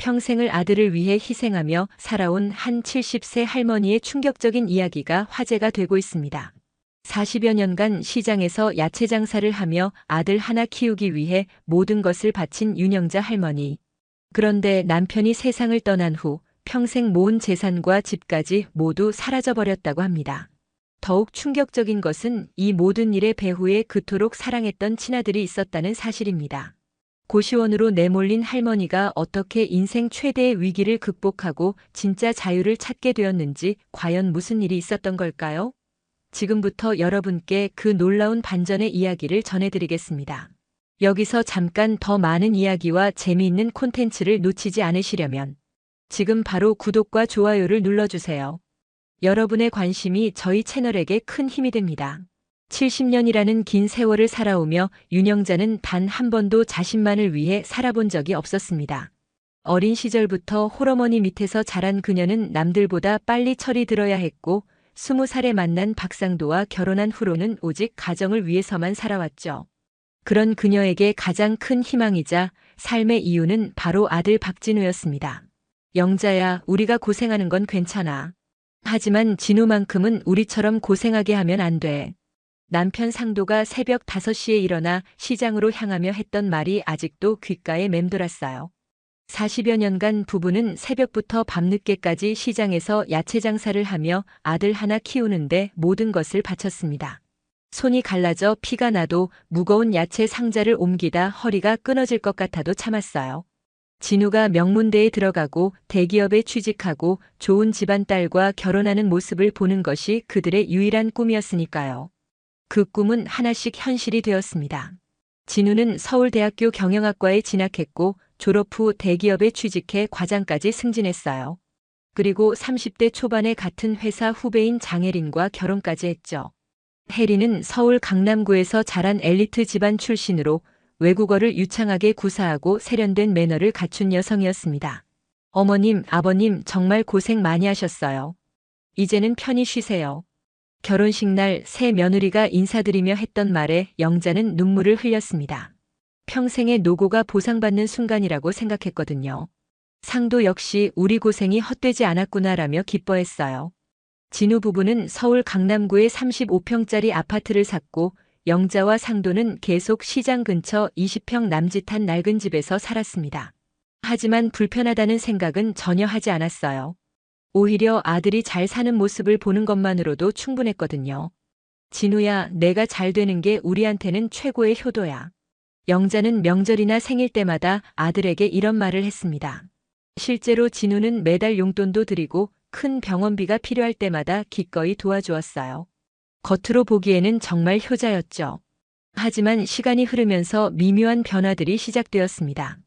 평생을 아들을 위해 희생하며 살아온 한 70세 할머니의 충격적인 이야기가 화제가 되고 있습니다. 40여 년간 시장에서 야채 장사를 하며 아들 하나 키우기 위해 모든 것을 바친 윤영자 할머니. 그런데 남편이 세상을 떠난 후 평생 모은 재산과 집까지 모두 사라져버렸다고 합니다. 더욱 충격적인 것은 이 모든 일의 배후에 그토록 사랑했던 친아들이 있었다는 사실입니다. 고시원으로 내몰린 할머니가 어떻게 인생 최대의 위기를 극복하고 진짜 자유를 찾게 되었는지 과연 무슨 일이 있었던 걸까요? 지금부터 여러분께 그 놀라운 반전의 이야기를 전해드리겠습니다. 여기서 잠깐 더 많은 이야기와 재미있는 콘텐츠를 놓치지 않으시려면 지금 바로 구독과 좋아요를 눌러주세요. 여러분의 관심이 저희 채널에게 큰 힘이 됩니다. 70년이라는 긴 세월을 살아오며 윤영자는 단 한 번도 자신만을 위해 살아본 적이 없었습니다. 어린 시절부터 홀어머니 밑에서 자란 그녀는 남들보다 빨리 철이 들어야 했고 20살에 만난 박상도와 결혼한 후로는 오직 가정을 위해서만 살아왔죠. 그런 그녀에게 가장 큰 희망이자 삶의 이유는 바로 아들 박진우였습니다. 영자야, 우리가 고생하는 건 괜찮아. 하지만 진우만큼은 우리처럼 고생하게 하면 안 돼. 남편 상도가 새벽 5시에 일어나 시장으로 향하며 했던 말이 아직도 귓가에 맴돌았어요. 40여 년간 부부는 새벽부터 밤늦게까지 시장에서 야채 장사를 하며 아들 하나 키우는데 모든 것을 바쳤습니다. 손이 갈라져 피가 나도 무거운 야채 상자를 옮기다 허리가 끊어질 것 같아도 참았어요. 진우가 명문대에 들어가고 대기업에 취직하고 좋은 집안 딸과 결혼하는 모습을 보는 것이 그들의 유일한 꿈이었으니까요. 그 꿈은 하나씩 현실이 되었습니다. 진우는 서울대학교 경영학과에 진학했고 졸업 후 대기업에 취직해 과장까지 승진했어요. 그리고 30대 초반에 같은 회사 후배인 장혜린과 결혼까지 했죠. 혜린은 서울 강남구에서 자란 엘리트 집안 출신으로 외국어를 유창하게 구사하고 세련된 매너를 갖춘 여성이었습니다. 어머님, 아버님 정말 고생 많이 하셨어요. 이제는 편히 쉬세요. 결혼식 날 새 며느리가 인사드리며 했던 말에 영자는 눈물을 흘렸습니다. 평생의 노고가 보상받는 순간이라고 생각했거든요. 상도 역시 우리 고생이 헛되지 않았구나라며 기뻐했어요. 진우 부부는 서울 강남구에 35평짜리 아파트를 샀고 영자와 상도는 계속 시장 근처 20평 남짓한 낡은 집에서 살았습니다. 하지만 불편하다는 생각은 전혀 하지 않았어요. 오히려 아들이 잘 사는 모습을 보는 것만으로도 충분했거든요. 진우야, 내가 잘 되는 게 우리한테는 최고의 효도야. 영자는 명절이나 생일 때마다 아들에게 이런 말을 했습니다. 실제로 진우는 매달 용돈도 드리고 큰 병원비가 필요할 때마다 기꺼이 도와주었어요. 겉으로 보기에는 정말 효자였죠. 하지만 시간이 흐르면서 미묘한 변화들이 시작되었습니다.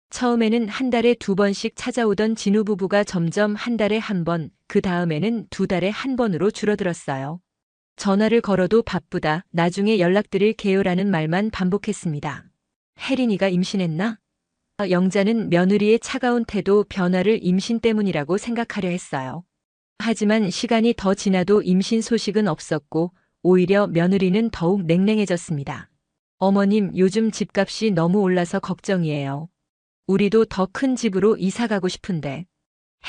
처음에는 한 달에 2번씩 찾아오던 진우 부부가 점점 한 달에 1번, 그 다음에는 2달에 1번으로 줄어들었어요. 전화를 걸어도 바쁘다, 나중에 연락드릴게요라는 말만 반복했습니다. 혜린이가 임신했나? 영자는 며느리의 차가운 태도 변화를 임신 때문이라고 생각하려 했어요. 하지만 시간이 더 지나도 임신 소식은 없었고 오히려 며느리는 더욱 냉랭해졌습니다. 어머님, 요즘 집값이 너무 올라서 걱정이에요. 우리도 더 큰 집으로 이사 가고 싶은데.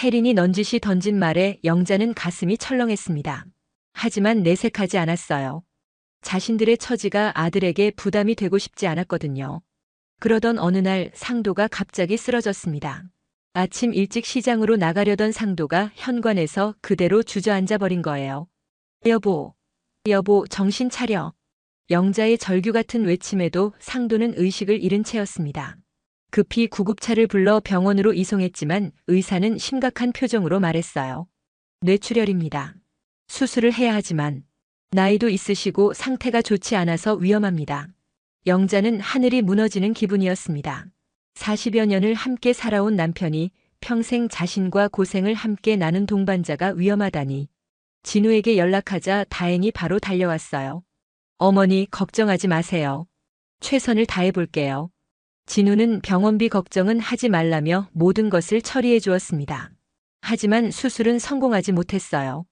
혜린이 넌지시 던진 말에 영자는 가슴이 철렁했습니다. 하지만 내색하지 않았어요. 자신들의 처지가 아들에게 부담이 되고 싶지 않았거든요. 그러던 어느 날 상도가 갑자기 쓰러졌습니다. 아침 일찍 시장으로 나가려던 상도가 현관에서 그대로 주저앉아 버린 거예요. 여보, 여보, 정신 차려. 영자의 절규 같은 외침에도 상도는 의식을 잃은 채였습니다. 급히 구급차를 불러 병원으로 이송했지만 의사는 심각한 표정으로 말했어요. 뇌출혈입니다. 수술을 해야 하지만 나이도 있으시고 상태가 좋지 않아서 위험합니다. 영자는 하늘이 무너지는 기분이었습니다. 40여 년을 함께 살아온 남편이 평생 자신과 고생을 함께 나눈 동반자가 위험하다니. 진우에게 연락하자 다행히 바로 달려왔어요. 어머니, 걱정하지 마세요. 최선을 다해볼게요. 진우는 병원비 걱정은 하지 말라며 모든 것을 처리해 주었습니다. 하지만 수술은 성공하지 못했어요.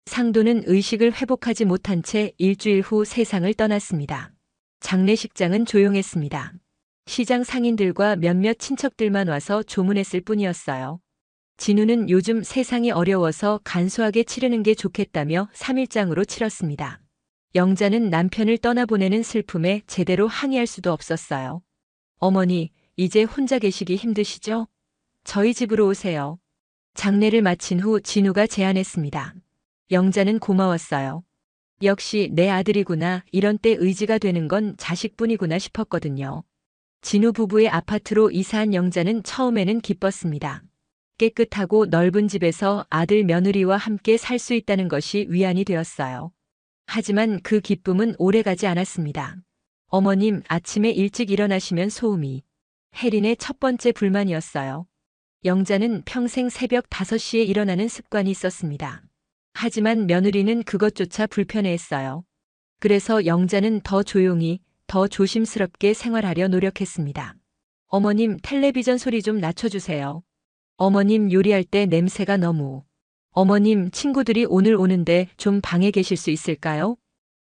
상도는 의식을 회복하지 못한 채 일주일 후 세상을 떠났습니다. 장례식장은 조용했습니다. 시장 상인들과 몇몇 친척들만 와서 조문했을 뿐이었어요. 진우는 요즘 세상이 어려워서 간소하게 치르는 게 좋겠다며 3일장으로 치렀습니다. 영자는 남편을 떠나보내는 슬픔에 제대로 항의할 수도 없었어요. 어머니, 이제 혼자 계시기 힘드시죠? 저희 집으로 오세요. 장례를 마친 후 진우가 제안했습니다. 영자는 고마웠어요. 역시 내 아들이구나, 이런 때 의지가 되는 건 자식뿐이구나 싶었거든요. 진우 부부의 아파트로 이사한 영자는 처음에는 기뻤습니다. 깨끗하고 넓은 집에서 아들 며느리와 함께 살 수 있다는 것이 위안이 되었어요. 하지만 그 기쁨은 오래가지 않았습니다. 어머님, 아침에 일찍 일어나시면 소음이 혜린의 첫 번째 불만이었어요. 영자는 평생 새벽 5시에 일어나는 습관이 있었습니다. 하지만 며느리는 그것조차 불편해했어요. 그래서 영자는 더 조용히, 더 조심스럽게 생활하려 노력했습니다. 어머님, 텔레비전 소리 좀 낮춰주세요. 어머님, 요리할 때 냄새가 너무. 어머님, 친구들이 오늘 오는데 좀 방에 계실 수 있을까요?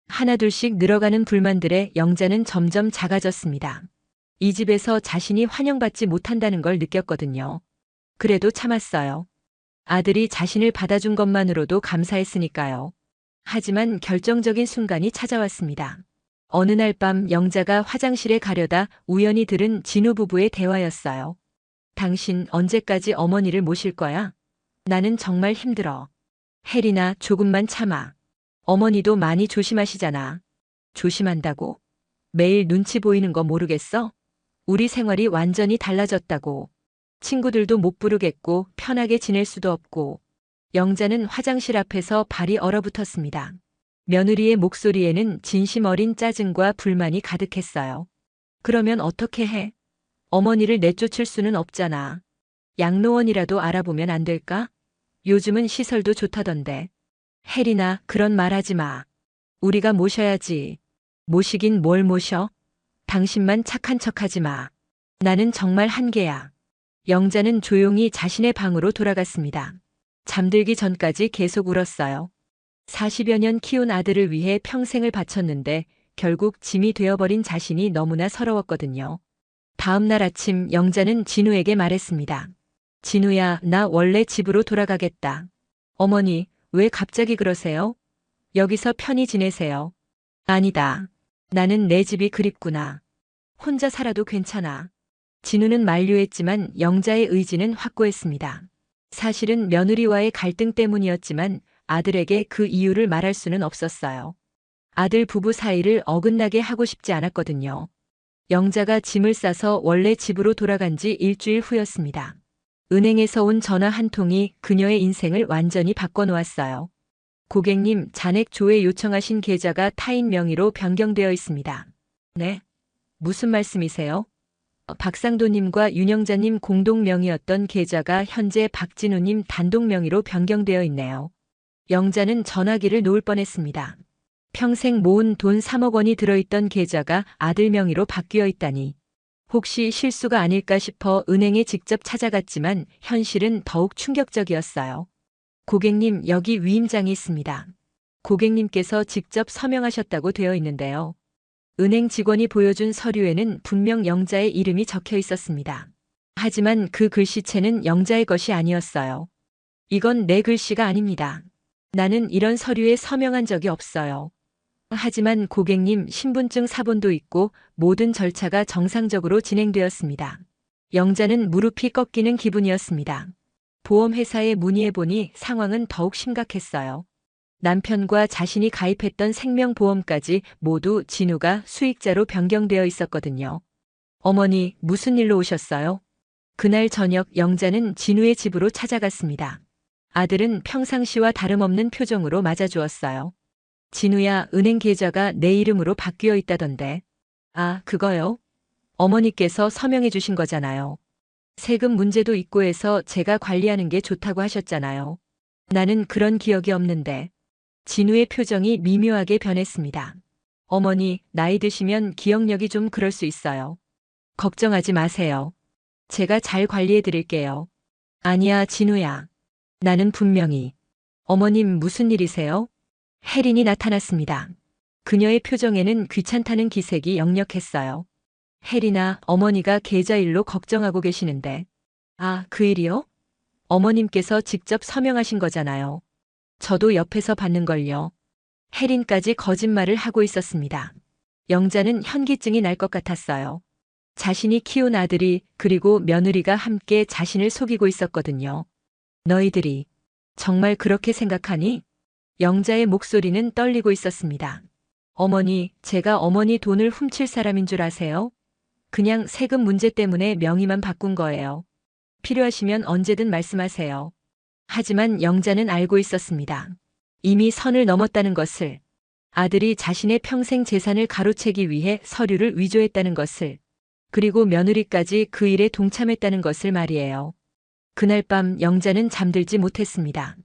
하나둘씩 늘어가는 불만들에 영자는 점점 작아졌습니다. 이 집에서 자신이 환영받지 못한다는 걸 느꼈거든요. 그래도 참았어요. 아들이 자신을 받아준 것만으로도 감사했으니까요. 하지만 결정적인 순간이 찾아왔습니다. 어느 날 밤 영자가 화장실에 가려다 우연히 들은 진우 부부의 대화였어요. 당신 언제까지 어머니를 모실 거야? 나는 정말 힘들어. 혜린아, 조금만 참아. 어머니도 많이 조심하시잖아. 조심한다고? 매일 눈치 보이는 거 모르겠어? 우리 생활이 완전히 달라졌다고. 친구들도 못 부르겠고 편하게 지낼 수도 없고. 영자는 화장실 앞에서 발이 얼어붙었습니다. 며느리의 목소리에는 진심 어린 짜증과 불만이 가득했어요. 그러면 어떻게 해? 어머니를 내쫓을 수는 없잖아. 양로원이라도 알아보면 안 될까? 요즘은 시설도 좋다던데. 혜린아, 그런 말 하지 마. 우리가 모셔야지. 모시긴 뭘 모셔? 당신만 착한 척하지 마. 나는 정말 한계야. 영자는 조용히 자신의 방으로 돌아갔습니다. 잠들기 전까지 계속 울었어요. 40여 년 키운 아들을 위해 평생을 바쳤는데 결국 짐이 되어버린 자신이 너무나 서러웠거든요. 다음 날 아침 영자는 진우에게 말했습니다. 진우야, 나 원래 집으로 돌아가겠다. 어머니, 왜 갑자기 그러세요? 여기서 편히 지내세요. 아니다. 나는 내 집이 그립구나. 혼자 살아도 괜찮아. 진우는 만류했지만 영자의 의지는 확고했습니다. 사실은 며느리와의 갈등 때문이었지만 아들에게 그 이유를 말할 수는 없었어요. 아들 부부 사이를 어긋나게 하고 싶지 않았거든요. 영자가 짐을 싸서 원래 집으로 돌아간 지 일주일 후였습니다. 은행에서 온 전화 한 통이 그녀의 인생을 완전히 바꿔놓았어요. 고객님, 잔액 조회 요청하신 계좌가 타인 명의로 변경되어 있습니다. 네? 무슨 말씀이세요? 박상도님과 윤영자님 공동 명의였던 계좌가 현재 박진우님 단독 명의로 변경되어 있네요. 영자는 전화기를 놓을 뻔했습니다. 평생 모은 돈 3억 원이 들어있던 계좌가 아들 명의로 바뀌어 있다니. 혹시 실수가 아닐까 싶어 은행에 직접 찾아갔지만 현실은 더욱 충격적이었어요. 고객님, 여기 위임장이 있습니다. 고객님께서 직접 서명하셨다고 되어 있는데요. 은행 직원이 보여준 서류에는 분명 영자의 이름이 적혀 있었습니다. 하지만 그 글씨체는 영자의 것이 아니었어요. 이건 내 글씨가 아닙니다. 나는 이런 서류에 서명한 적이 없어요. 하지만 고객님, 신분증 사본도 있고 모든 절차가 정상적으로 진행되었습니다. 영자는 무릎이 꺾이는 기분이었습니다. 보험회사에 문의해보니 상황은 더욱 심각했어요. 남편과 자신이 가입했던 생명보험까지 모두 진우가 수익자로 변경되어 있었거든요. 어머니, 무슨 일로 오셨어요? 그날 저녁 영자는 진우의 집으로 찾아갔습니다. 아들은 평상시와 다름없는 표정으로 맞아주었어요. 진우야, 은행 계좌가 내 이름으로 바뀌어 있다던데. 아, 그거요? 어머니께서 서명해 주신 거잖아요. 세금 문제도 있고 해서 제가 관리하는 게 좋다고 하셨잖아요. 나는 그런 기억이 없는데. 진우의 표정이 미묘하게 변했습니다. 어머니, 나이 드시면 기억력이 좀 그럴 수 있어요. 걱정하지 마세요. 제가 잘 관리해 드릴게요. 아니야, 진우야. 나는 분명히. 어머님, 무슨 일이세요? 혜린이 나타났습니다. 그녀의 표정에는 귀찮다는 기색이 역력했어요. 혜리나 어머니가 계좌 일로 걱정하고 계시는데. 아, 그 일이요? 어머님께서 직접 서명하신 거잖아요. 저도 옆에서 봤는걸요. 혜린까지 거짓말을 하고 있었습니다. 영자는 현기증이 날 것 같았어요. 자신이 키운 아들이 그리고 며느리가 함께 자신을 속이고 있었거든요. 너희들이 정말 그렇게 생각하니? 영자의 목소리는 떨리고 있었습니다. 어머니, 제가 어머니 돈을 훔칠 사람인 줄 아세요? 그냥 세금 문제 때문에 명의만 바꾼 거예요. 필요하시면 언제든 말씀하세요. 하지만 영자는 알고 있었습니다. 이미 선을 넘었다는 것을, 아들이 자신의 평생 재산을 가로채기 위해 서류를 위조했다는 것을, 그리고 며느리까지 그 일에 동참했다는 것을 말이에요. 그날 밤 영자는 잠들지 못했습니다.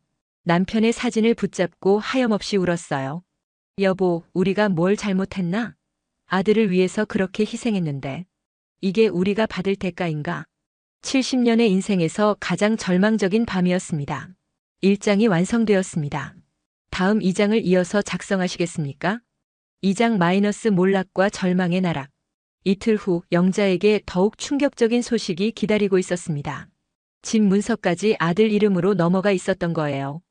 남편의 사진을 붙잡고 하염없이 울었어요. 여보, 우리가 뭘 잘못했나? 아들을 위해서 그렇게 희생했는데. 이게 우리가 받을 대가인가? 70년의 인생에서 가장 절망적인 밤이었습니다. 1장이 완성되었습니다. 다음 2장을 이어서 작성하시겠습니까? 2장 몰락과 절망의 나락. 이틀 후 영자에게 더욱 충격적인 소식이 기다리고 있었습니다. 집 문서까지 아들 이름으로 넘어가 있었던 거예요.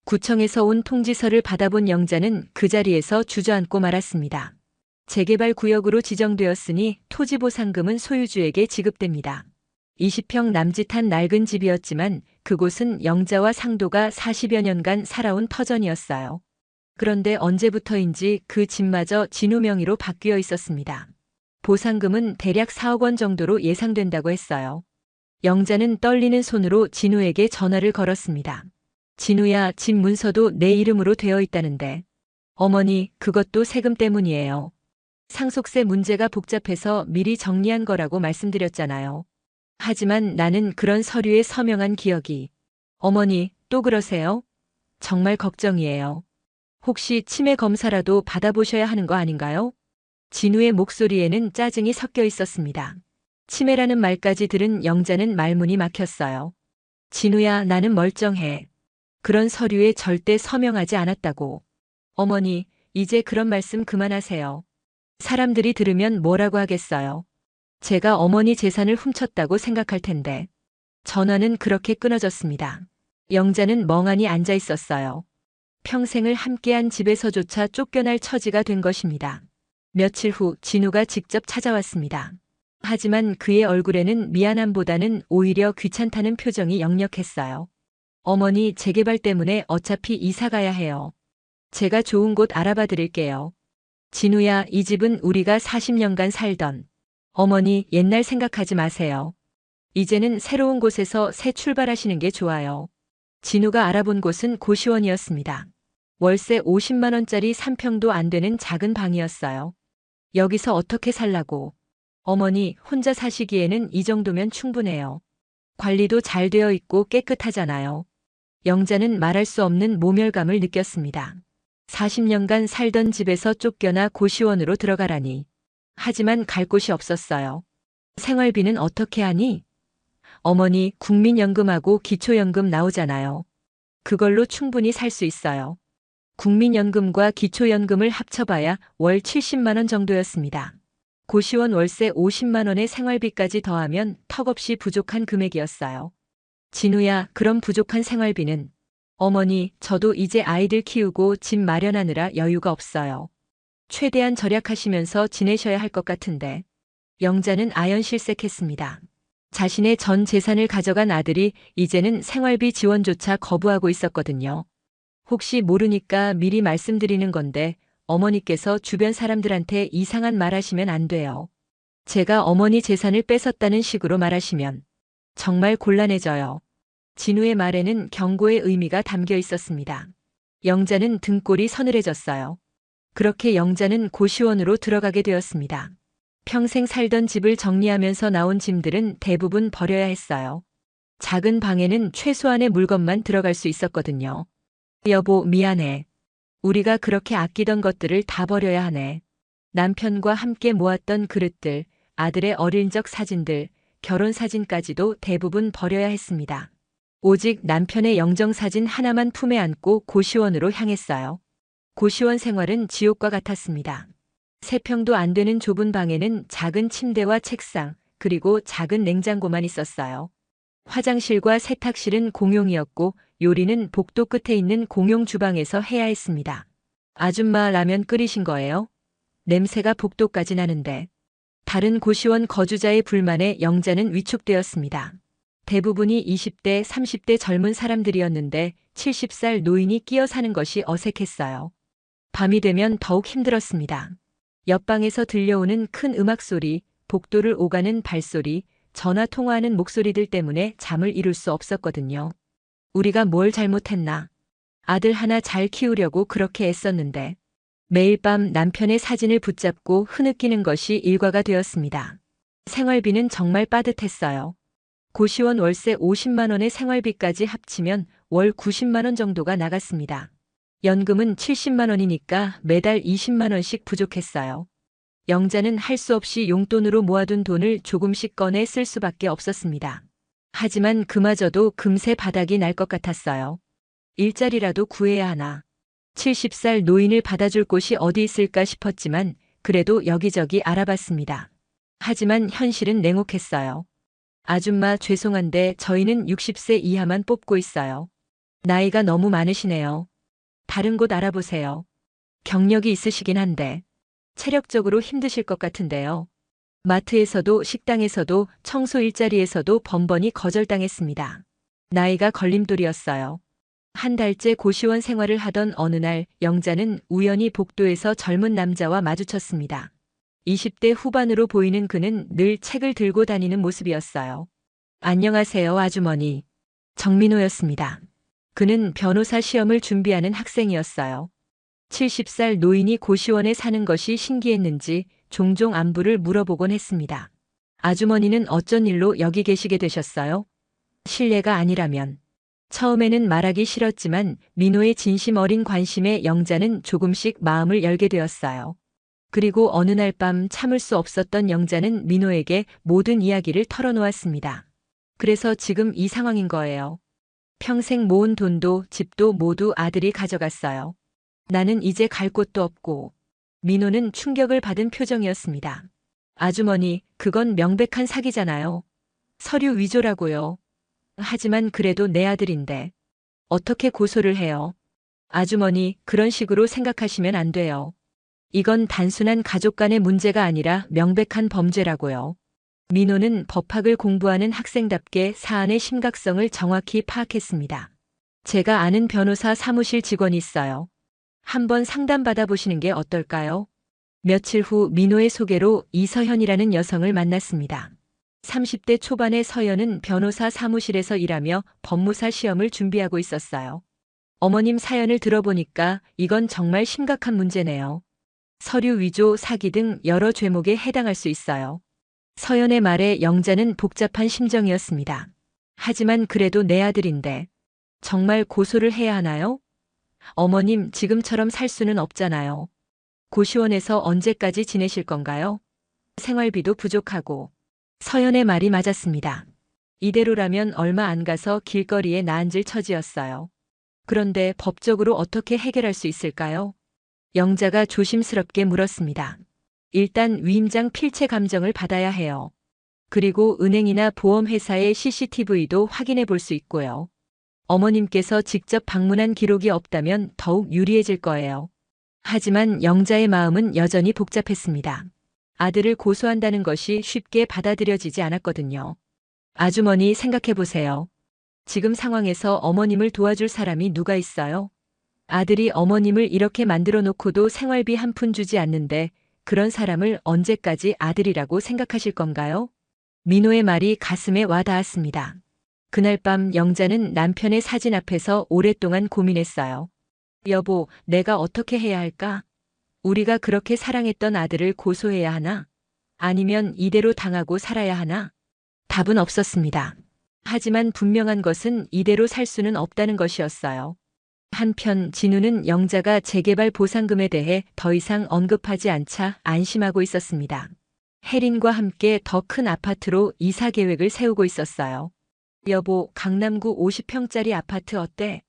구청에서 온 통지서를 받아본 영자는 그 자리에서 주저앉고 말았습니다. 재개발 구역으로 지정되었으니 토지 보상금은 소유주에게 지급됩니다. 20평 남짓한 낡은 집이었지만 그곳은 영자와 상도가 40여 년간 살아온 터전이었어요. 그런데 언제부터인지 그 집마저 진우 명의로 바뀌어 있었습니다. 보상금은 대략 4억 원 정도로 예상된다고 했어요. 영자는 떨리는 손으로 진우에게 전화를 걸었습니다. 진우야, 집 문서도 내 이름으로 되어 있다는데. 어머니, 그것도 세금 때문이에요. 상속세 문제가 복잡해서 미리 정리한 거라고 말씀드렸잖아요. 하지만 나는 그런 서류에 서명한 기억이. 어머니, 또 그러세요? 정말 걱정이에요. 혹시 치매 검사라도 받아보셔야 하는 거 아닌가요? 진우의 목소리에는 짜증이 섞여 있었습니다. 치매라는 말까지 들은 영자는 말문이 막혔어요. 진우야, 나는 멀쩡해. 그런 서류에 절대 서명하지 않았다고. 어머니, 이제 그런 말씀 그만하세요. 사람들이 들으면 뭐라고 하겠어요. 제가 어머니 재산을 훔쳤다고 생각할 텐데. 전화는 그렇게 끊어졌습니다. 영자는 멍하니 앉아 있었어요. 평생을 함께한 집에서조차 쫓겨날 처지가 된 것입니다. 며칠 후 진우가 직접 찾아왔습니다. 하지만 그의 얼굴에는 미안함보다는 오히려 귀찮다는 표정이 역력했어요. 어머니, 재개발 때문에 어차피 이사 가야 해요. 제가 좋은 곳 알아봐 드릴게요. 진우야, 이 집은 우리가 40년간 살던. 어머니, 옛날 생각하지 마세요. 이제는 새로운 곳에서 새 출발하시는 게 좋아요. 진우가 알아본 곳은 고시원이었습니다. 월세 50만 원짜리 3평도 안 되는 작은 방이었어요. 여기서 어떻게 살라고. 어머니, 혼자 사시기에는 이 정도면 충분해요. 관리도 잘 되어 있고 깨끗하잖아요. 영자는 말할 수 없는 모멸감을 느꼈습니다. 40년간 살던 집에서 쫓겨나 고시원으로 들어가라니. 하지만 갈 곳이 없었어요. 생활비는 어떻게 하니? 어머니, 국민연금하고 기초연금 나오잖아요. 그걸로 충분히 살 수 있어요. 국민연금과 기초연금을 합쳐봐야 월 70만 원 정도였습니다. 고시원 월세 50만 원의 생활비까지 더하면 턱없이 부족한 금액이었어요. 진우야, 그럼 부족한 생활비는? 어머니, 저도 이제 아이들 키우고 집 마련하느라 여유가 없어요. 최대한 절약하시면서 지내셔야 할 것 같은데. 영자는 아연실색했습니다. 자신의 전 재산을 가져간 아들이 이제는 생활비 지원조차 거부하고 있었거든요. 혹시 모르니까 미리 말씀드리는 건데 어머니께서 주변 사람들한테 이상한 말 하시면 안 돼요. 제가 어머니 재산을 뺏었다는 식으로 말하시면 정말 곤란해져요. 진우의 말에는 경고의 의미가 담겨 있었습니다. 영자는 등골이 서늘해졌어요. 그렇게 영자는 고시원으로 들어가게 되었습니다. 평생 살던 집을 정리하면서 나온 짐들은 대부분 버려야 했어요. 작은 방에는 최소한의 물건만 들어갈 수 있었거든요. 여보, 미안해. 우리가 그렇게 아끼던 것들을 다 버려야 하네. 남편과 함께 모았던 그릇들, 아들의 어릴 적 사진들, 결혼 사진까지도 대부분 버려야 했습니다. 오직 남편의 영정사진 하나만 품에 안고 고시원으로 향했어요. 고시원 생활은 지옥과 같았습니다. 3평도 안 되는 좁은 방에는 작은 침대와 책상, 그리고 작은 냉장고만 있었어요. 화장실과 세탁실은 공용이었고 요리는 복도 끝에 있는 공용 주방에서 해야 했습니다. 아줌마 라면 끓이신 거예요? 냄새가 복도까지 나는데. 다른 고시원 거주자의 불만에 영자는 위축되었습니다. 대부분이 20대, 30대 젊은 사람들이었는데 70살 노인이 끼어 사는 것이 어색했어요. 밤이 되면 더욱 힘들었습니다. 옆방에서 들려오는 큰 음악 소리, 복도를 오가는 발소리, 전화 통화하는 목소리들 때문에 잠을 이룰 수 없었거든요. 우리가 뭘 잘못했나? 아들 하나 잘 키우려고 그렇게 애썼는데. 매일 밤 남편의 사진을 붙잡고 흐느끼는 것이 일과가 되었습니다. 생활비는 정말 빠듯했어요. 고시원 월세 50만 원의 생활비까지 합치면 월 90만 원 정도가 나갔습니다. 연금은 70만 원이니까 매달 20만 원씩 부족했어요. 영자는 할 수 없이 용돈으로 모아둔 돈을 조금씩 꺼내 쓸 수밖에 없었습니다. 하지만 그마저도 금세 바닥이 날 것 같았어요. 일자리라도 구해야 하나. 70살 노인을 받아줄 곳이 어디 있을까 싶었지만 그래도 여기저기 알아봤습니다. 하지만 현실은 냉혹했어요. 아줌마 죄송한데 저희는 60세 이하만 뽑고 있어요. 나이가 너무 많으시네요. 다른 곳 알아보세요. 경력이 있으시긴 한데 체력적으로 힘드실 것 같은데요. 마트에서도 식당에서도 청소 일자리에서도 번번이 거절당했습니다. 나이가 걸림돌이었어요. 한 달째 고시원 생활을 하던 어느 날 영자는 우연히 복도에서 젊은 남자와 마주쳤습니다. 20대 후반으로 보이는 그는 늘 책을 들고 다니는 모습이었어요. 안녕하세요, 아주머니. 정민호였습니다. 그는 변호사 시험을 준비하는 학생이었어요. 70살 노인이 고시원에 사는 것이 신기했는지 종종 안부를 물어보곤 했습니다. 아주머니는 어쩐 일로 여기 계시게 되셨어요? 실례가 아니라면. 처음에는 말하기 싫었지만 민호의 진심 어린 관심에 영자는 조금씩 마음을 열게 되었어요. 그리고 어느 날 밤 참을 수 없었던 영자는 민호에게 모든 이야기를 털어놓았습니다. 그래서 지금 이 상황인 거예요. 평생 모은 돈도 집도 모두 아들이 가져갔어요. 나는 이제 갈 곳도 없고. 민호는 충격을 받은 표정이었습니다. 아주머니, 그건 명백한 사기잖아요. 서류 위조라고요. 하지만 그래도 내 아들인데. 어떻게 고소를 해요? 아주머니, 그런 식으로 생각하시면 안 돼요. 이건 단순한 가족 간의 문제가 아니라 명백한 범죄라고요. 민호는 법학을 공부하는 학생답게 사안의 심각성을 정확히 파악했습니다. 제가 아는 변호사 사무실 직원이 있어요. 한번 상담받아 보시는 게 어떨까요? 며칠 후 민호의 소개로 이서현이라는 여성을 만났습니다. 30대 초반의 서연은 변호사 사무실에서 일하며 법무사 시험을 준비하고 있었어요. 어머님 사연을 들어보니까 이건 정말 심각한 문제네요. 서류 위조, 사기 등 여러 죄목에 해당할 수 있어요. 서연의 말에 영자는 복잡한 심정이었습니다. 하지만 그래도 내 아들인데 정말 고소를 해야 하나요? 어머님, 지금처럼 살 수는 없잖아요. 고시원에서 언제까지 지내실 건가요? 생활비도 부족하고. 서연의 말이 맞았습니다. 이대로라면 얼마 안 가서 길거리에 나앉을 처지였어요. 그런데 법적으로 어떻게 해결할 수 있을까요? 영자가 조심스럽게 물었습니다. 일단 위임장 필체 감정을 받아야 해요. 그리고 은행이나 보험회사의 CCTV도 확인해 볼 수 있고요. 어머님께서 직접 방문한 기록이 없다면 더욱 유리해질 거예요. 하지만 영자의 마음은 여전히 복잡했습니다. 아들을 고소한다는 것이 쉽게 받아들여지지 않았거든요. 아주머니 생각해 보세요. 지금 상황에서 어머님을 도와줄 사람이 누가 있어요? 아들이 어머님을 이렇게 만들어 놓고도 생활비 한 푼 주지 않는데 그런 사람을 언제까지 아들이라고 생각하실 건가요? 민호의 말이 가슴에 와 닿았습니다. 그날 밤 영자는 남편의 사진 앞에서 오랫동안 고민했어요. 여보, 내가 어떻게 해야 할까? 우리가 그렇게 사랑했던 아들을 고소해야 하나? 아니면 이대로 당하고 살아야 하나? 답은 없었습니다. 하지만 분명한 것은 이대로 살 수는 없다는 것이었어요. 한편 진우는 영자가 재개발 보상금에 대해 더 이상 언급하지 않자 안심하고 있었습니다. 혜린과 함께 더 큰 아파트로 이사 계획을 세우고 있었어요. 여보, 강남구 50평짜리 아파트 어때?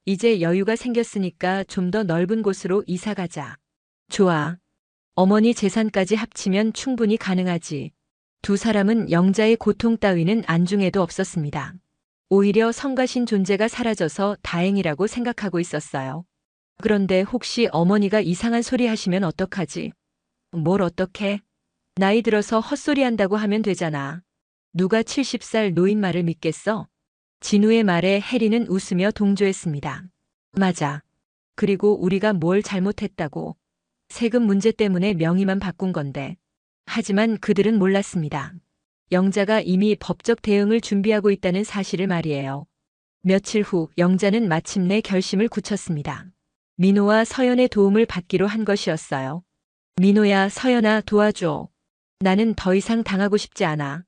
이제 여유가 생겼으니까 좀 더 넓은 곳으로 이사 가자. 좋아. 어머니 재산까지 합치면 충분히 가능하지. 두 사람은 영자의 고통 따위는 안중에도 없었습니다. 오히려 성가신 존재가 사라져서 다행이라고 생각하고 있었어요. 그런데 혹시 어머니가 이상한 소리 하시면 어떡하지? 뭘 어떡해? 나이 들어서 헛소리 한다고 하면 되잖아. 누가 70살 노인 말을 믿겠어? 진우의 말에 혜리는 웃으며 동조했습니다. 맞아. 그리고 우리가 뭘 잘못했다고. 세금 문제 때문에 명의만 바꾼 건데. 하지만 그들은 몰랐습니다. 영자가 이미 법적 대응을 준비하고 있다는 사실을 말이에요. 며칠 후 영자는 마침내 결심을 굳혔습니다. 민호와 서연의 도움을 받기로 한 것이었어요. 민호야, 서연아, 도와줘. 나는 더 이상 당하고 싶지 않아.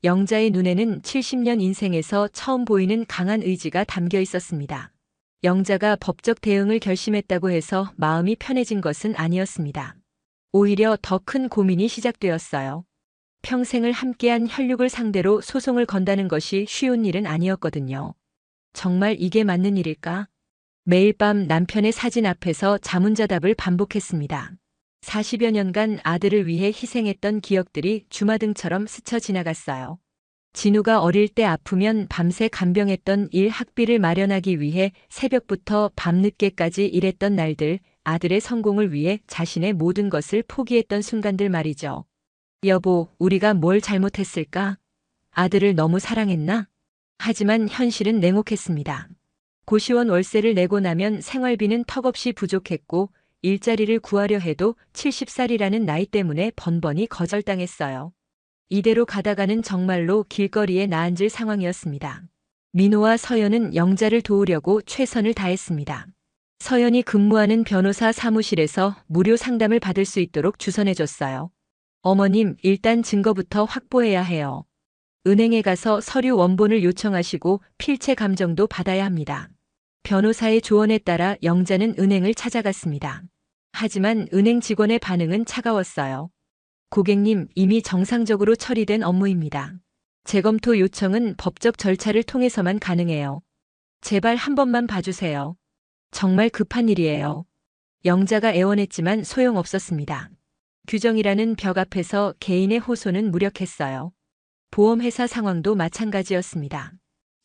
영자의 눈에는 70년 인생에서 처음 보이는 강한 의지가 담겨 있었습니다. 영자가 법적 대응을 결심했다고 해서 마음이 편해진 것은 아니었습니다. 오히려 더 큰 고민이 시작되었어요. 평생을 함께한 혈육을 상대로 소송을 건다는 것이 쉬운 일은 아니었거든요. 정말 이게 맞는 일일까? 매일 밤 남편의 사진 앞에서 자문자답을 반복했습니다. 40여 년간 아들을 위해 희생했던 기억들이 주마등처럼 스쳐 지나갔어요. 진우가 어릴 때 아프면 밤새 간병했던 일 학비를 마련하기 위해 새벽부터 밤늦게까지 일했던 날들, 아들의 성공을 위해 자신의 모든 것을 포기했던 순간들 말이죠. 여보, 우리가 뭘 잘못했을까? 아들을 너무 사랑했나? 하지만 현실은 냉혹했습니다. 고시원 월세를 내고 나면 생활비는 턱없이 부족했고 일자리를 구하려 해도 70살이라는 나이 때문에 번번이 거절당했어요. 이대로 가다가는 정말로 길거리에 나앉을 상황이었습니다. 민호와 서연은 영자를 도우려고 최선을 다했습니다. 서연이 근무하는 변호사 사무실에서 무료 상담을 받을 수 있도록 주선해줬어요. 어머님, 일단 증거부터 확보해야 해요. 은행에 가서 서류 원본을 요청하시고 필체 감정도 받아야 합니다. 변호사의 조언에 따라 영자는 은행을 찾아갔습니다. 하지만 은행 직원의 반응은 차가웠어요. 고객님, 이미 정상적으로 처리된 업무입니다. 재검토 요청은 법적 절차를 통해서만 가능해요. 제발 한 번만 봐주세요. 정말 급한 일이에요. 영자가 애원했지만 소용없었습니다. 규정이라는 벽 앞에서 개인의 호소는 무력했어요. 보험회사 상황도 마찬가지였습니다.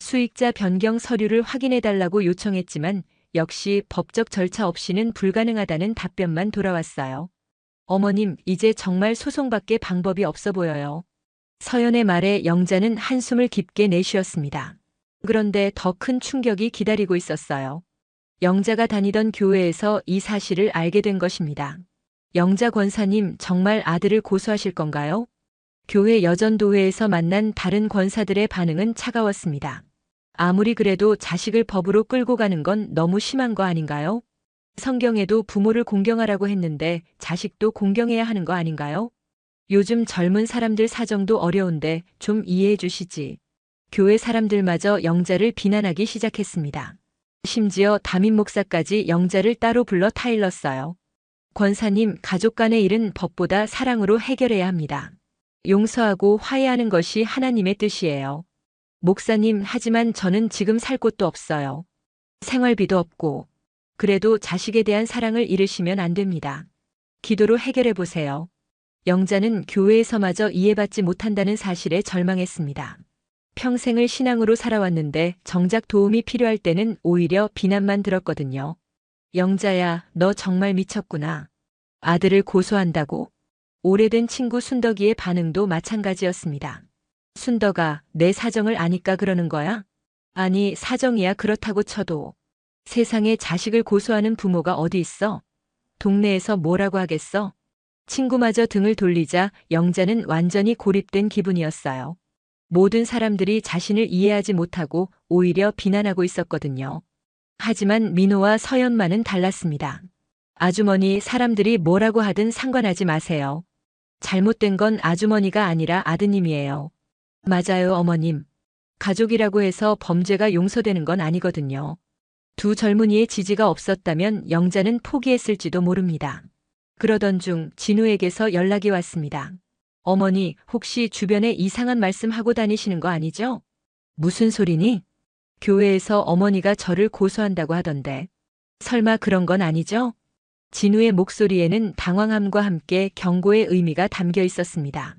수익자 변경 서류를 확인해달라고 요청했지만 역시 법적 절차 없이는 불가능하다는 답변만 돌아왔어요. 어머님, 이제 정말 소송밖에 방법이 없어 보여요. 서연의 말에 영자는 한숨을 깊게 내쉬었습니다. 그런데 더 큰 충격이 기다리고 있었어요. 영자가 다니던 교회에서 이 사실을 알게 된 것입니다. 영자 권사님, 정말 아들을 고소하실 건가요? 교회 여전도회에서 만난 다른 권사들의 반응은 차가웠습니다. 아무리 그래도 자식을 법으로 끌고 가는 건 너무 심한 거 아닌가요? 성경에도 부모를 공경하라고 했는데 자식도 공경해야 하는 거 아닌가요? 요즘 젊은 사람들 사정도 어려운데 좀 이해해 주시지. 교회 사람들마저 영자를 비난하기 시작했습니다. 심지어 담임 목사까지 영자를 따로 불러 타일렀어요. 권사님, 가족 간의 일은 법보다 사랑으로 해결해야 합니다. 용서하고 화해하는 것이 하나님의 뜻이에요. 목사님, 하지만 저는 지금 살 곳도 없어요. 생활비도 없고. 그래도 자식에 대한 사랑을 잃으시면 안 됩니다. 기도로 해결해 보세요. 영자는 교회에서마저 이해받지 못한다는 사실에 절망했습니다. 평생을 신앙으로 살아왔는데 정작 도움이 필요할 때는 오히려 비난만 들었거든요. 영자야, 너 정말 미쳤구나. 아들을 고소한다고. 오래된 친구 순덕이의 반응도 마찬가지였습니다. 순덕아, 내 사정을 아니까 그러는 거야? 아니, 사정이야 그렇다고 쳐도. 세상에 자식을 고소하는 부모가 어디 있어? 동네에서 뭐라고 하겠어? 친구마저 등을 돌리자 영자는 완전히 고립된 기분이었어요. 모든 사람들이 자신을 이해하지 못하고 오히려 비난하고 있었거든요. 하지만 민호와 서연만은 달랐습니다. 아주머니, 사람들이 뭐라고 하든 상관하지 마세요. 잘못된 건 아주머니가 아니라 아드님이에요. 맞아요, 어머님. 가족이라고 해서 범죄가 용서되는 건 아니거든요. 두 젊은이의 지지가 없었다면 영자는 포기했을지도 모릅니다. 그러던 중 진우에게서 연락이 왔습니다. 어머니, 혹시 주변에 이상한 말씀 하고 다니시는 거 아니죠? 무슨 소리니? 교회에서 어머니가 저를 고소한다고 하던데. 설마 그런 건 아니죠? 진우의 목소리에는 당황함과 함께 경고의 의미가 담겨 있었습니다.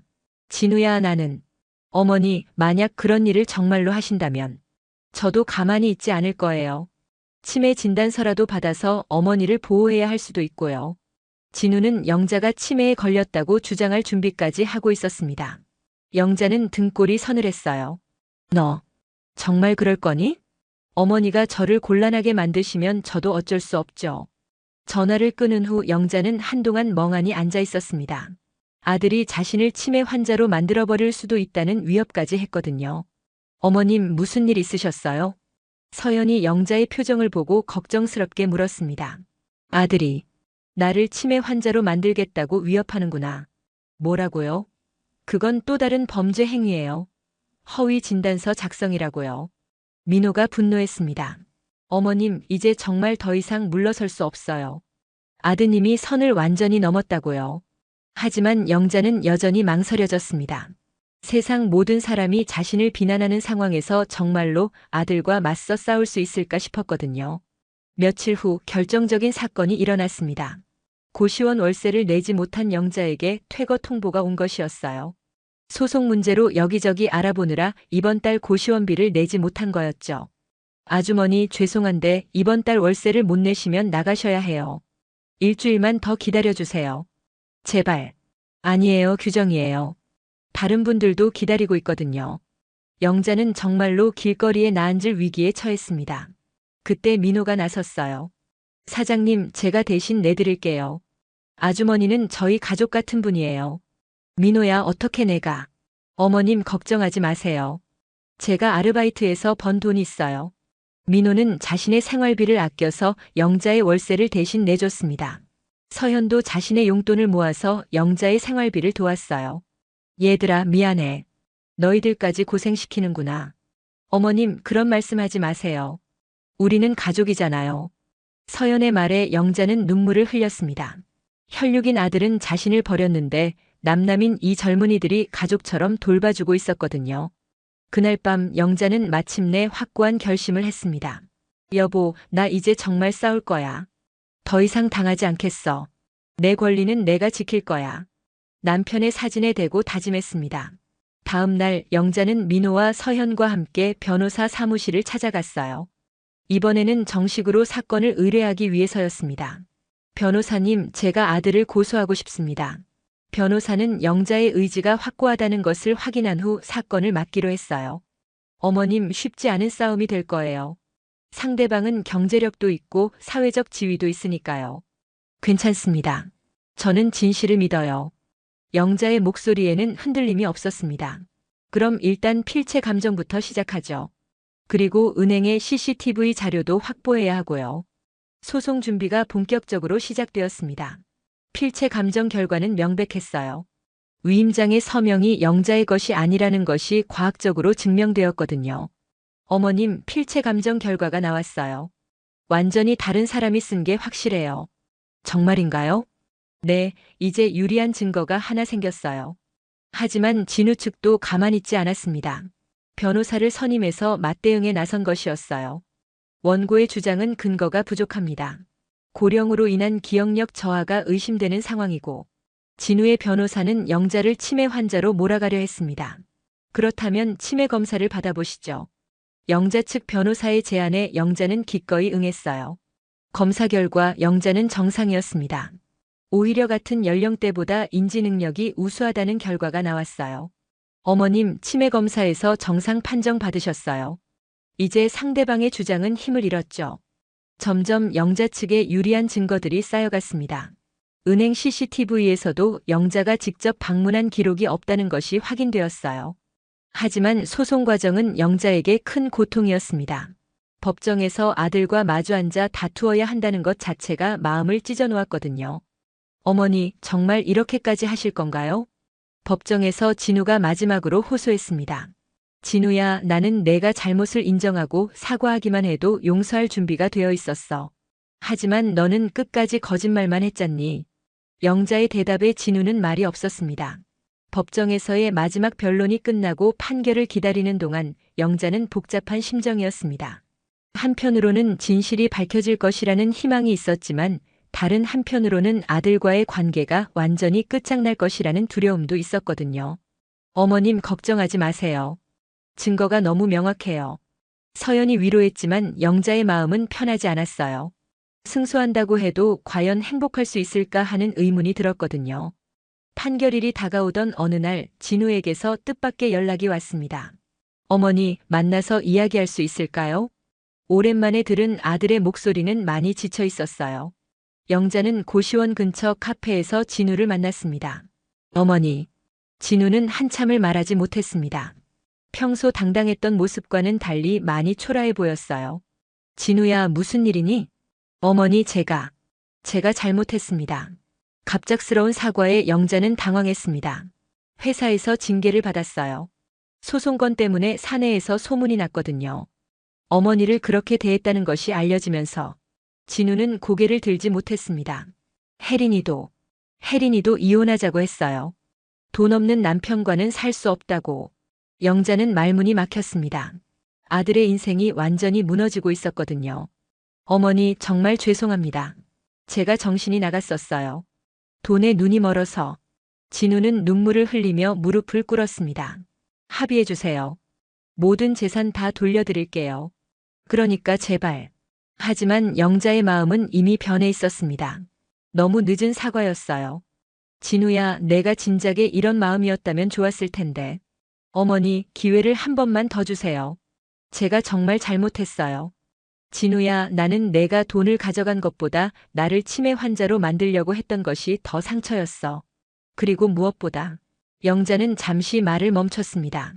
진우야, 나는. 어머니, 만약 그런 일을 정말로 하신다면 저도 가만히 있지 않을 거예요. 치매 진단서라도 받아서 어머니를 보호해야 할 수도 있고요. 진우는 영자가 치매에 걸렸다고 주장할 준비까지 하고 있었습니다. 영자는 등골이 서늘했어요. 너 정말 그럴 거니? 어머니가 저를 곤란하게 만드시면 저도 어쩔 수 없죠. 전화를 끊은 후 영자는 한동안 멍하니 앉아 있었습니다. 아들이 자신을 치매 환자로 만들어버릴 수도 있다는 위협까지 했거든요. 어머님, 무슨 일 있으셨어요? 서연이 영자의 표정을 보고 걱정스럽게 물었습니다. 아들이 나를 치매 환자로 만들겠다고 위협하는구나. 뭐라고요? 그건 또 다른 범죄 행위예요. 허위 진단서 작성이라고요. 민호가 분노했습니다. 어머님, 이제 정말 더 이상 물러설 수 없어요. 아드님이 선을 완전히 넘었다고요. 하지만 영자는 여전히 망설여졌습니다. 세상 모든 사람이 자신을 비난하는 상황에서 정말로 아들과 맞서 싸울 수 있을까 싶었거든요. 며칠 후 결정적인 사건이 일어났습니다. 고시원 월세를 내지 못한 영자에게 퇴거 통보가 온 것이었어요. 소송 문제로 여기저기 알아보느라 이번 달 고시원비를 내지 못한 거였죠. 아주머니, 죄송한데 이번 달 월세를 못 내시면 나가셔야 해요. 일주일만 더 기다려주세요. 제발. 아니에요, 규정이에요. 다른 분들도 기다리고 있거든요. 영자는 정말로 길거리에 나앉을 위기에 처했습니다. 그때 민호가 나섰어요. 사장님, 제가 대신 내드릴게요. 아주머니는 저희 가족 같은 분이에요. 민호야, 어떻게 내가? 어머님, 걱정하지 마세요. 제가 아르바이트에서 번 돈이 있어요. 민호는 자신의 생활비를 아껴서 영자의 월세를 대신 내줬습니다. 서현도 자신의 용돈을 모아서 영자의 생활비를 도왔어요. 얘들아, 미안해. 너희들까지 고생시키는구나. 어머님, 그런 말씀하지 마세요. 우리는 가족이잖아요. 서연의 말에 영자는 눈물을 흘렸습니다. 혈육인 아들은 자신을 버렸는데 남남인 이 젊은이들이 가족처럼 돌봐주고 있었거든요. 그날 밤 영자는 마침내 확고한 결심을 했습니다. 여보, 나 이제 정말 싸울 거야. 더 이상 당하지 않겠어. 내 권리는 내가 지킬 거야. 남편의 사진에 대고 다짐했습니다. 다음 날 영자는 민호와 서현과 함께 변호사 사무실을 찾아갔어요. 이번에는 정식으로 사건을 의뢰하기 위해서였습니다. 변호사님, 제가 아들을 고소하고 싶습니다. 변호사는 영자의 의지가 확고하다는 것을 확인한 후 사건을 맡기로 했어요. 어머님, 쉽지 않은 싸움이 될 거예요. 상대방은 경제력도 있고 사회적 지위도 있으니까요. 괜찮습니다. 저는 진실을 믿어요. 영자의 목소리에는 흔들림이 없었습니다. 그럼 일단 필체 감정부터 시작하죠. 그리고 은행의 CCTV 자료도 확보해야 하고요. 소송 준비가 본격적으로 시작되었습니다. 필체 감정 결과는 명백했어요. 위임장의 서명이 영자의 것이 아니라는 것이 과학적으로 증명되었거든요. 어머님, 필체 감정 결과가 나왔어요. 완전히 다른 사람이 쓴 게 확실해요. 정말인가요? 네, 이제 유리한 증거가 하나 생겼어요. 하지만 진우 측도 가만히 있지 않았습니다. 변호사를 선임해서 맞대응에 나선 것이었어요. 원고의 주장은 근거가 부족합니다. 고령으로 인한 기억력 저하가 의심되는 상황이고 진우의 변호사는 영자를 치매 환자로 몰아가려 했습니다. 그렇다면 치매 검사를 받아보시죠. 영자 측 변호사의 제안에 영자는 기꺼이 응했어요. 검사 결과 영자는 정상이었습니다. 오히려 같은 연령대보다 인지 능력이 우수하다는 결과가 나왔어요. 어머님, 치매 검사에서 정상 판정 받으셨어요. 이제 상대방의 주장은 힘을 잃었죠. 점점 영자 측에 유리한 증거들이 쌓여갔습니다. 은행 CCTV에서도 영자가 직접 방문한 기록이 없다는 것이 확인되었어요. 하지만 소송 과정은 영자에게 큰 고통이었습니다. 법정에서 아들과 마주 앉아 다투어야 한다는 것 자체가 마음을 찢어놓았거든요. 어머니, 정말 이렇게까지 하실 건가요? 법정에서 진우가 마지막으로 호소했습니다. 진우야, 나는 내가 잘못을 인정하고 사과하기만 해도 용서할 준비가 되어 있었어. 하지만 너는 끝까지 거짓말만 했잖니. 영자의 대답에 진우는 말이 없었습니다. 법정에서의 마지막 변론이 끝나고 판결을 기다리는 동안 영자는 복잡한 심정이었습니다. 한편으로는 진실이 밝혀질 것이라는 희망이 있었지만 다른 한편으로는 아들과의 관계가 완전히 끝장날 것이라는 두려움도 있었거든요. 어머님 걱정하지 마세요. 증거가 너무 명확해요. 서연이 위로했지만 영자의 마음은 편하지 않았어요. 승소한다고 해도 과연 행복할 수 있을까 하는 의문이 들었거든요. 판결일이 다가오던 어느 날 진우에게서 뜻밖의 연락이 왔습니다. 어머니, 만나서 이야기할 수 있을까요? 오랜만에 들은 아들의 목소리는 많이 지쳐 있었어요. 영자는 고시원 근처 카페에서 진우를 만났습니다. 어머니. 진우는 한참을 말하지 못했습니다. 평소 당당했던 모습과는 달리 많이 초라해 보였어요. 진우야, 무슨 일이니? 어머니, 제가 잘못했습니다. 갑작스러운 사과에 영자는 당황했습니다. 회사에서 징계를 받았어요. 소송건 때문에 사내에서 소문이 났거든요. 어머니를 그렇게 대했다는 것이 알려지면서 진우는 고개를 들지 못했습니다. 혜린이도 이혼하자고 했어요. 돈 없는 남편과는 살 수 없다고. 영자는 말문이 막혔습니다. 아들의 인생이 완전히 무너지고 있었거든요. 어머니, 정말 죄송합니다. 제가 정신이 나갔었어요. 돈에 눈이 멀어서. 진우는 눈물을 흘리며 무릎을 꿇었습니다. 합의해 주세요. 모든 재산 다 돌려드릴게요. 그러니까 제발. 하지만 영자의 마음은 이미 변해 있었습니다. 너무 늦은 사과였어요. 진우야, 내가 진작에 이런 마음이었다면 좋았을 텐데. 어머니, 기회를 한 번만 더 주세요. 제가 정말 잘못했어요. 진우야, 나는 내가 돈을 가져간 것보다 나를 치매 환자로 만들려고 했던 것이 더 상처였어. 그리고 무엇보다. 영자는 잠시 말을 멈췄습니다.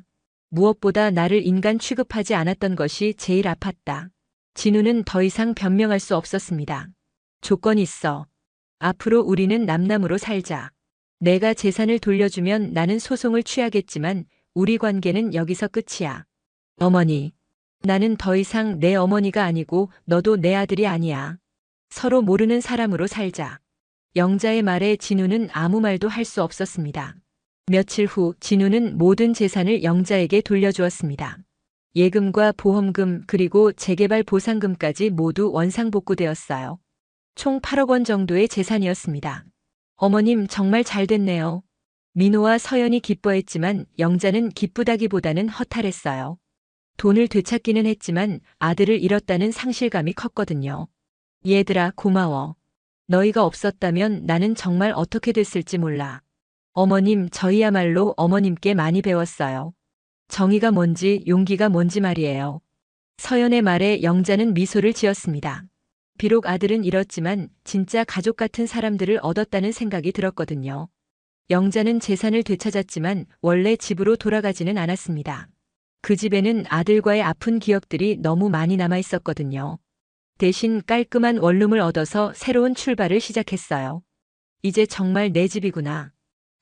무엇보다 나를 인간 취급하지 않았던 것이 제일 아팠다. 진우는 더 이상 변명할 수 없었습니다. 조건이 있어. 앞으로 우리는 남남으로 살자. 내가 재산을 돌려주면 나는 소송을 취하겠지만 우리 관계는 여기서 끝이야. 어머니. 나는 더 이상 내 어머니가 아니고 너도 내 아들이 아니야. 서로 모르는 사람으로 살자. 영자의 말에 진우는 아무 말도 할 수 없었습니다. 며칠 후 진우는 모든 재산을 영자에게 돌려주었습니다. 예금과 보험금 그리고 재개발 보상금까지 모두 원상복구되었어요. 총 8억 원 정도의 재산이었습니다. 어머님, 정말 잘 됐네요. 민호와 서연이 기뻐했지만 영자는 기쁘다기보다는 허탈했어요. 돈을 되찾기는 했지만 아들을 잃었다는 상실감이 컸거든요. 얘들아, 고마워. 너희가 없었다면 나는 정말 어떻게 됐을지 몰라. 어머님, 저희야말로 어머님께 많이 배웠어요. 정의가 뭔지 용기가 뭔지 말이에요. 서연의 말에 영자는 미소를 지었습니다. 비록 아들은 잃었지만 진짜 가족 같은 사람들을 얻었다는 생각이 들었거든요. 영자는 재산을 되찾았지만 원래 집으로 돌아가지는 않았습니다. 그 집에는 아들과의 아픈 기억들이 너무 많이 남아 있었거든요. 대신 깔끔한 원룸을 얻어서 새로운 출발을 시작했어요. 이제 정말 내 집이구나.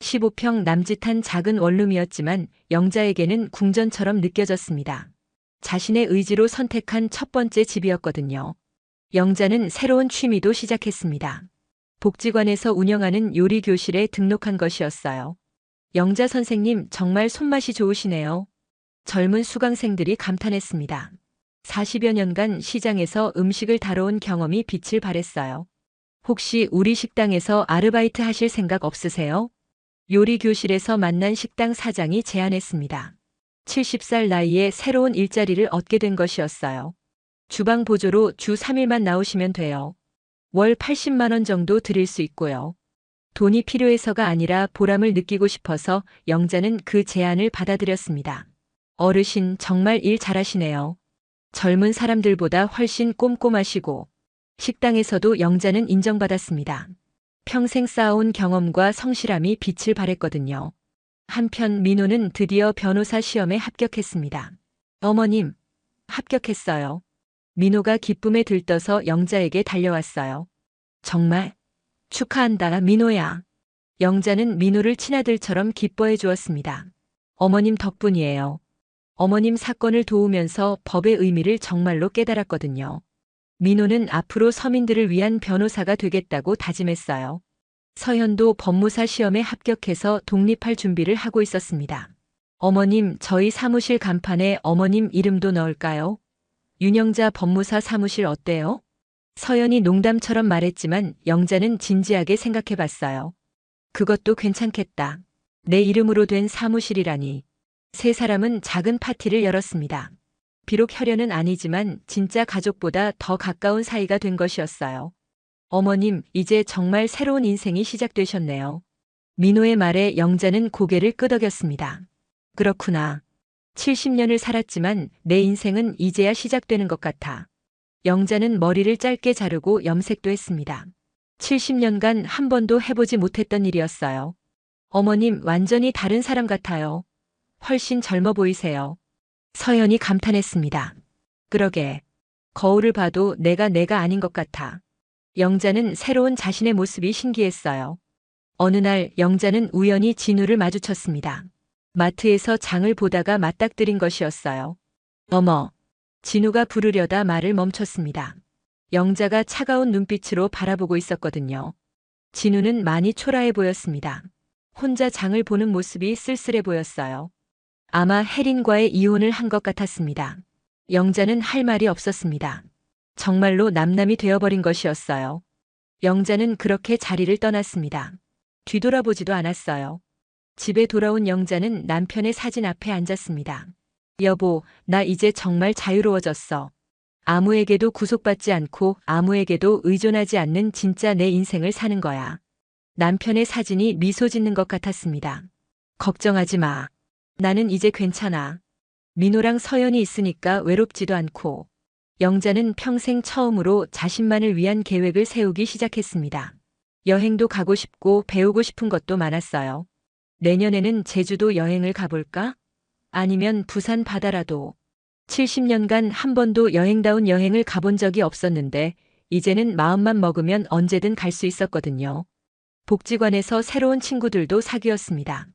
15평 남짓한 작은 원룸이었지만 영자에게는 궁전처럼 느껴졌습니다. 자신의 의지로 선택한 첫 번째 집이었거든요. 영자는 새로운 취미도 시작했습니다. 복지관에서 운영하는 요리 교실에 등록한 것이었어요. 영자 선생님, 정말 손맛이 좋으시네요. 젊은 수강생들이 감탄했습니다. 40여 년간 시장에서 음식을 다뤄온 경험이 빛을 발했어요. 혹시 우리 식당에서 아르바이트 하실 생각 없으세요? 요리 교실에서 만난 식당 사장이 제안했습니다. 70살 나이에 새로운 일자리를 얻게 된 것이었어요. 주방 보조로 주 3일만 나오시면 돼요. 월 80만 원 정도 드릴 수 있고요. 돈이 필요해서가 아니라 보람을 느끼고 싶어서 영자는 그 제안을 받아들였습니다. 어르신, 정말 일 잘하시네요. 젊은 사람들보다 훨씬 꼼꼼하시고. 식당에서도 영자는 인정받았습니다. 평생 쌓아온 경험과 성실함이 빛을 발했거든요. 한편 민호는 드디어 변호사 시험에 합격했습니다. 어머님, 합격했어요. 민호가 기쁨에 들떠서 영자에게 달려왔어요. 정말 축하한다, 민호야. 영자는 민호를 친아들처럼 기뻐해 주었습니다. 어머님 덕분이에요. 어머님 사건을 도우면서 법의 의미를 정말로 깨달았거든요. 민호는 앞으로 서민들을 위한 변호사가 되겠다고 다짐했어요. 서현도 법무사 시험에 합격해서 독립할 준비를 하고 있었습니다. 어머님, 저희 사무실 간판에 어머님 이름도 넣을까요? 윤영자 법무사 사무실 어때요? 서연이 농담처럼 말했지만 영자는 진지하게 생각해 봤어요. 그것도 괜찮겠다. 내 이름으로 된 사무실이라니. 세 사람은 작은 파티를 열었습니다. 비록 혈연은 아니지만 진짜 가족보다 더 가까운 사이가 된 것이었어요. 어머님, 이제 정말 새로운 인생이 시작되셨네요. 민호의 말에 영자는 고개를 끄덕였습니다. 그렇구나. 70년을 살았지만 내 인생은 이제야 시작되는 것 같아. 영자는 머리를 짧게 자르고 염색도 했습니다. 70년간 한 번도 해보지 못했던 일이었어요. 어머님, 완전히 다른 사람 같아요. 훨씬 젊어 보이세요. 서연이 감탄했습니다. 그러게. 거울을 봐도 내가 아닌 것 같아. 영자는 새로운 자신의 모습이 신기했어요. 어느 날 영자는 우연히 진우를 마주쳤습니다. 마트에서 장을 보다가 맞닥뜨린 것이었어요. 어머. 진우가 부르려다 말을 멈췄습니다. 영자가 차가운 눈빛으로 바라보고 있었거든요. 진우는 많이 초라해 보였습니다. 혼자 장을 보는 모습이 쓸쓸해 보였어요. 아마 혜린과의 이혼을 한 것 같았습니다. 영자는 할 말이 없었습니다. 정말로 남남이 되어버린 것이었어요. 영자는 그렇게 자리를 떠났습니다. 뒤돌아보지도 않았어요. 집에 돌아온 영자는 남편의 사진 앞에 앉았습니다. 여보, 나 이제 정말 자유로워졌어. 아무에게도 구속받지 않고 아무에게도 의존하지 않는 진짜 내 인생을 사는 거야. 남편의 사진이 미소 짓는 것 같았습니다. 걱정하지 마. 나는 이제 괜찮아. 민호랑 서연이 있으니까 외롭지도 않고. 영자는 평생 처음으로 자신만을 위한 계획을 세우기 시작했습니다. 여행도 가고 싶고 배우고 싶은 것도 많았어요. 내년에는 제주도 여행을 가볼까? 아니면 부산 바다라도. 70년간 한 번도 여행다운 여행을 가본 적이 없었는데 이제는 마음만 먹으면 언제든 갈 수 있었거든요. 복지관에서 새로운 친구들도 사귀었습니다.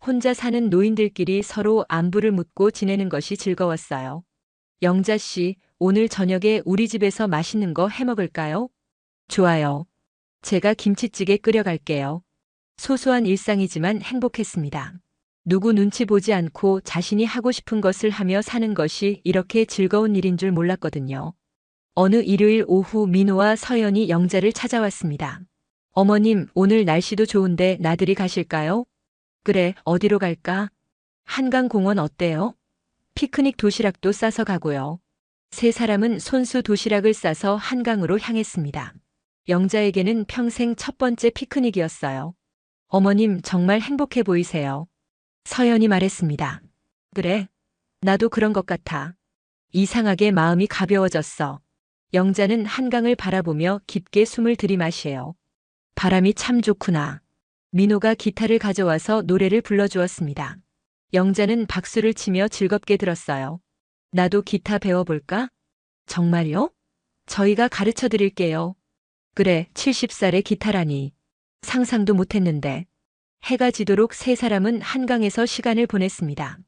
혼자 사는 노인들끼리 서로 안부를 묻고 지내는 것이 즐거웠어요. 영자 씨, 오늘 저녁에 우리 집에서 맛있는 거 해 먹을까요? 좋아요. 제가 김치찌개 끓여갈게요. 소소한 일상이지만 행복했습니다. 누구 눈치 보지 않고 자신이 하고 싶은 것을 하며 사는 것이 이렇게 즐거운 일인 줄 몰랐거든요. 어느 일요일 오후 민호와 서연이 영자를 찾아왔습니다. 어머님, 오늘 날씨도 좋은데 나들이 가실까요? 그래, 어디로 갈까? 한강공원 어때요? 피크닉 도시락도 싸서 가고요. 세 사람은 손수 도시락을 싸서 한강으로 향했습니다. 영자에게는 평생 첫 번째 피크닉이었어요. 어머님, 정말 행복해 보이세요. 서연이 말했습니다. 그래, 나도 그런 것 같아. 이상하게 마음이 가벼워졌어. 영자는 한강을 바라보며 깊게 숨을 들이마시에요. 바람이 참 좋구나. 민호가 기타를 가져와서 노래를 불러주었습니다. 영자는 박수를 치며 즐겁게 들었어요. 나도 기타 배워볼까? 정말요? 저희가 가르쳐 드릴게요. 그래, 70살의 기타라니. 상상도 못했는데. 해가 지도록 세 사람은 한강에서 시간을 보냈습니다.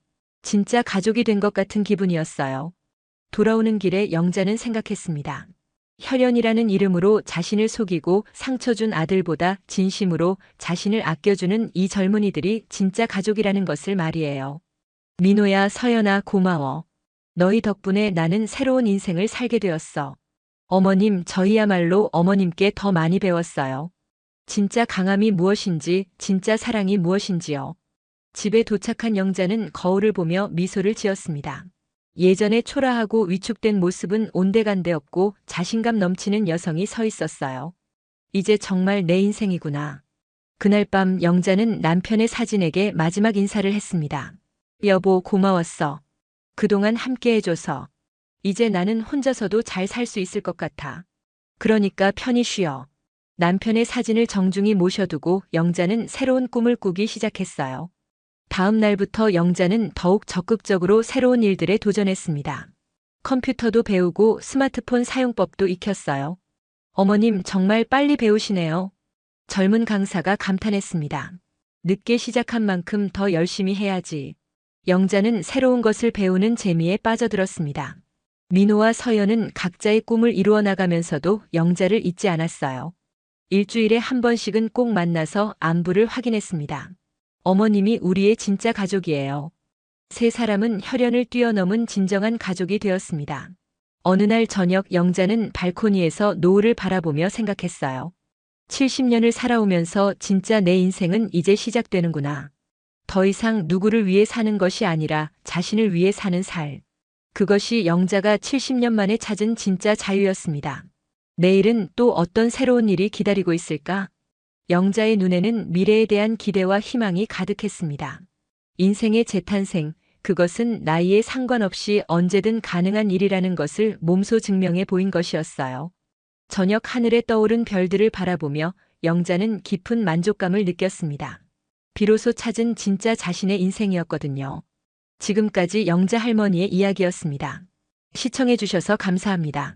진짜 가족이 된 것 같은 기분이었어요. 돌아오는 길에 영자는 생각했습니다. 혈연이라는 이름으로 자신을 속이고 상처 준 아들보다 진심으로 자신을 아껴주는 이 젊은이들이 진짜 가족이라는 것을 말이에요. 민호야, 서연아, 고마워. 너희 덕분에 나는 새로운 인생을 살게 되었어. 어머님, 저희야말로 어머님께 더 많이 배웠어요. 진짜 강함이 무엇인지, 진짜 사랑이 무엇인지요. 집에 도착한 영자는 거울을 보며 미소를 지었습니다. 예전에 초라하고 위축된 모습은 온데간데 없고 자신감 넘치는 여성이 서 있었어요. 이제 정말 내 인생이구나. 그날 밤 영자는 남편의 사진에게 마지막 인사를 했습니다. 여보, 고마웠어. 그동안 함께 해줘서. 이제 나는 혼자서도 잘 살 수 있을 것 같아. 그러니까 편히 쉬어. 남편의 사진을 정중히 모셔두고 영자는 새로운 꿈을 꾸기 시작했어요. 다음 날부터 영자는 더욱 적극적으로 새로운 일들에 도전했습니다. 컴퓨터도 배우고 스마트폰 사용법도 익혔어요. 어머님, 정말 빨리 배우시네요. 젊은 강사가 감탄했습니다. 늦게 시작한 만큼 더 열심히 해야지. 영자는 새로운 것을 배우는 재미에 빠져들었습니다. 민호와 서연은 각자의 꿈을 이루어 나가면서도 영자를 잊지 않았어요. 일주일에 한 번씩은 꼭 만나서 안부를 확인했습니다. 어머님이 우리의 진짜 가족이에요. 세 사람은 혈연을 뛰어넘은 진정한 가족이 되었습니다. 어느 날 저녁 영자는 발코니에서 노을을 바라보며 생각했어요. 70년을 살아오면서 진짜 내 인생은 이제 시작되는구나. 더 이상 누구를 위해 사는 것이 아니라 자신을 위해 사는 살. 그것이 영자가 70년 만에 찾은 진짜 자유였습니다. 내일은 또 어떤 새로운 일이 기다리고 있을까? 영자의 눈에는 미래에 대한 기대와 희망이 가득했습니다. 인생의 재탄생, 그것은 나이에 상관없이 언제든 가능한 일이라는 것을 몸소 증명해 보인 것이었어요. 저녁 하늘에 떠오른 별들을 바라보며 영자는 깊은 만족감을 느꼈습니다. 비로소 찾은 진짜 자신의 인생이었거든요. 지금까지 영자 할머니의 이야기였습니다. 시청해 주셔서 감사합니다.